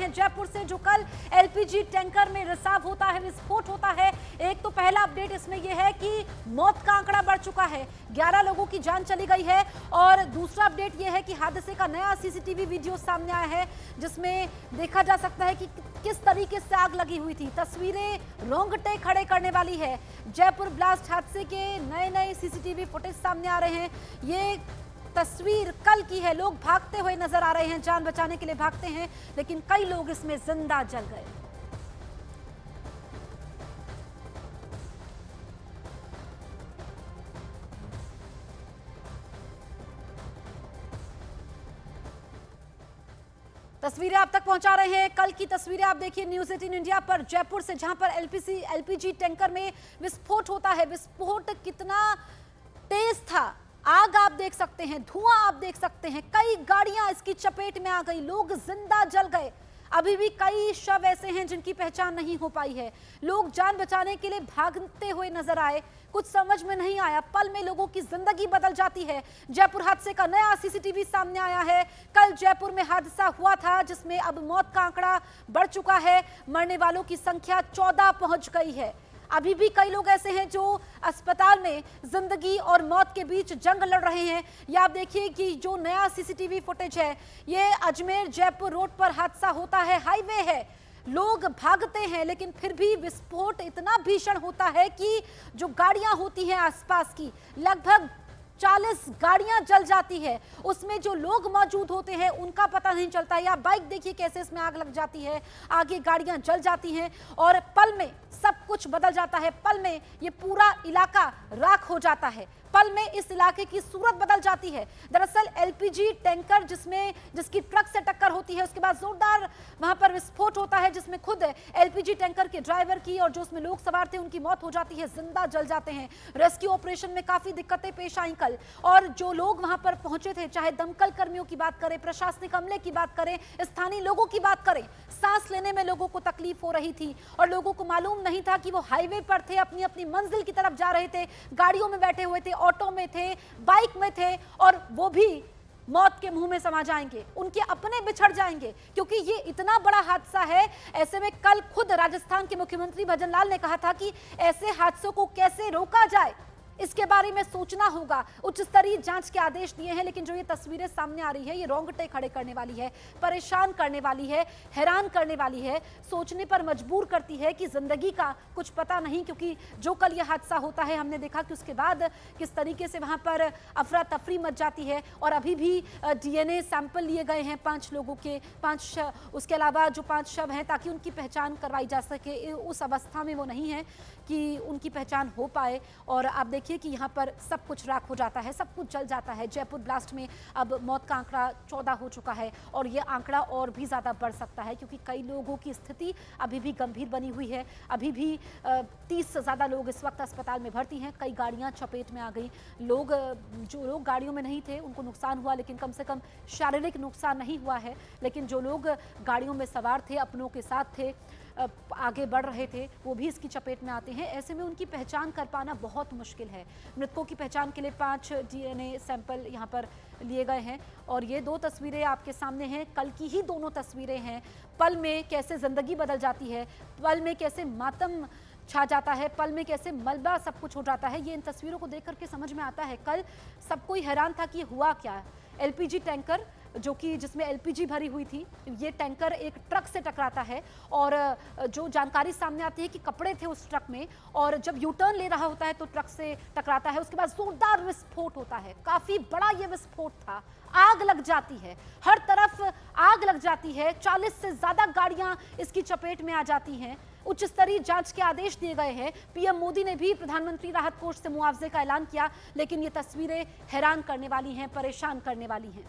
हैं जयपुर से, जो कल एलपीजी टैंकर में रिसाव होता है, विस्फोट होता है। एक तो पहला अपडेट इसमें यह है कि मौत का आंकड़ा बढ़ चुका है, 11 लोगों की जान चली गई है। और दूसरा अपडेट यह है कि हादसे का नया सीसीटीवी वीडियो सामने आया है, जिसमें देखा जा सकता है कि किस तरीके से आग लगी हुई थी। तस्वीरें रोंगटे खड़े करने वाली है। जयपुर ब्लास्ट हादसे के नए सीसीटीवी फुटेज सामने आ रहे हैं। ये तस्वीर कल की है, लोग भागते हुए नजर आ रहे हैं, जान बचाने के लिए भागते हैं, लेकिन कई लोग इसमें जिंदा जल गए। तस्वीरें आप तक पहुंचा रहे हैं। कल की तस्वीरें आप देखिए न्यूज़ 18 इंडिया पर, जयपुर से, जहां पर एलपीजी टैंकर में विस्फोट होता है। विस्फोट कितना तेज था, आग आप देख सकते हैं, धुआं आप देख सकते हैं, कई गाड़ियां इसकी चपेट में आ गई, लोग जिंदा जल गए। अभी भी कई शव ऐसे हैं जिनकी पहचान नहीं हो पाई है। लोग जान बचाने के लिए भागते हुए नजर आए, कुछ समझ में नहीं आया। पल में लोगों की जिंदगी बदल जाती है। जयपुर हादसे का नया सीसीटीवी सामने आया है। कल जयपुर में हादसा हुआ था, जिसमें अब मौत का आंकड़ा बढ़ चुका है, मरने वालों की संख्या 14 पहुंच गई है। अभी भी कई लोग ऐसे हैं जो अस्पताल में जिंदगी और मौत के बीच जंग लड़ रहे हैं। या आप देखिए कि जो नया सीसीटीवी फुटेज है, ये अजमेर जयपुर रोड पर हादसा होता है, हाईवे है, लोग भागते हैं, लेकिन फिर भी विस्फोट इतना भीषण होता है कि जो गाड़ियां होती हैं आसपास की, लगभग 40 गाड़ियां जल जाती है। उसमें जो लोग मौजूद होते हैं उनका पता नहीं चलता। या बाइक देखिए कैसे इसमें आग लग जाती है, आगे गाड़ियां जल जाती हैं और पल में सब कुछ बदल जाता है। पल में ये पूरा इलाका राख हो जाता है, पल में इस इलाके की सूरत बदल जाती है। दरअसल एलपीजी टैंकर जिसकी ट्रक से टक्कर होती है, उसके बाद जोरदार वहां पर विस्फोट होता है, जिसमें खुद एलपीजी टैंकर के ड्राइवर की और जो उसमें लोग सवार थे उनकी मौत हो जाती है, जिंदा जल जाते हैं। रेस्क्यू ऑपरेशन में काफी दिक्कतें पेश आई कल, और जो लोग वहां पर पहुंचे थे, चाहे दमकल कर्मियों की बात करें, प्रशासनिक अमले की बात करें, स्थानीय लोगों की बात करें, सांस लेने में लोगों को तकलीफ हो रही थी और लोगों को मालूम नहीं था कि वो हाईवे पर थे, अपनी अपनी मंजिल की तरफ जा रहे थे, गाड़ियों में बैठे हुए थे, ऑटो में थे, बाइक में थे, और वो भी मौत के मुंह में समा जाएंगे, उनके अपने बिछड़ जाएंगे, क्योंकि ये इतना बड़ा हादसा है। ऐसे में कल खुद राजस्थान के मुख्यमंत्री भजन लाल ने कहा था कि ऐसे हादसों को कैसे रोका जाए, इसके बारे में सोचना होगा। उच्च स्तरीय जांच के आदेश दिए हैं, लेकिन जो ये तस्वीरें सामने आ रही है, ये रोंगटे खड़े करने वाली है, परेशान करने वाली है, हैरान करने वाली है, सोचने पर मजबूर करती है कि जिंदगी का कुछ पता नहीं। क्योंकि जो कल ये हादसा होता है, हमने देखा कि उसके बाद किस तरीके से वहां पर अफरा तफरी मच जाती है। और अभी भी DNA सैंपल लिए गए हैं 5 लोगों के, 5 उसके अलावा जो 5 शव हैं, ताकि उनकी पहचान करवाई जा सके। उस अवस्था में वो नहीं है कि उनकी पहचान हो पाए। और आप देखिए कि यहाँ पर सब कुछ राख हो जाता है, सब कुछ जल जाता है। जयपुर ब्लास्ट में अब मौत का आंकड़ा 14 हो चुका है और ये आंकड़ा और भी ज़्यादा बढ़ सकता है, क्योंकि कई लोगों की स्थिति अभी भी गंभीर बनी हुई है। अभी भी 30 से ज़्यादा लोग इस वक्त अस्पताल में भर्ती हैं। कई गाड़ियाँ चपेट में आ गई। जो लोग गाड़ियों में नहीं थे उनको नुकसान हुआ, लेकिन कम से कम शारीरिक नुकसान नहीं हुआ है। लेकिन जो लोग गाड़ियों में सवार थे, अपनों के साथ थे, आगे बढ़ रहे थे, वो भी इसकी चपेट में आते हैं। ऐसे में उनकी पहचान कर पाना बहुत मुश्किल है। मृतकों की पहचान के लिए 5 DNA सैंपल यहाँ पर लिए गए हैं। और ये 2 तस्वीरें आपके सामने हैं, कल की ही दोनों तस्वीरें हैं। पल में कैसे जिंदगी बदल जाती है, पल में कैसे मातम छा जाता है, पल में कैसे मलबा सब कुछ हो जाता है, ये इन तस्वीरों को देख करके समझ में आता है। कल सब कोई हैरान था कि हुआ क्या। एलपीजी टैंकर जो कि जिसमें एलपीजी भरी हुई थी, ये टैंकर एक ट्रक से टकराता है और जो जानकारी सामने आती है कि कपड़े थे उस ट्रक में, और जब यू टर्न ले रहा होता है तो ट्रक से टकराता है। उसके बाद जोरदार विस्फोट होता है, काफी बड़ा ये विस्फोट था, आग लग जाती है, हर तरफ आग लग जाती है, 40 से ज्यादा गाड़ियां इसकी चपेट में आ जाती हैं। उच्च स्तरीय जांच के आदेश दिए गए हैं। पीएम मोदी ने भी प्रधानमंत्री राहत कोष से मुआवजे का ऐलान किया, लेकिन ये तस्वीरें हैरान करने वाली हैं, परेशान करने वाली हैं।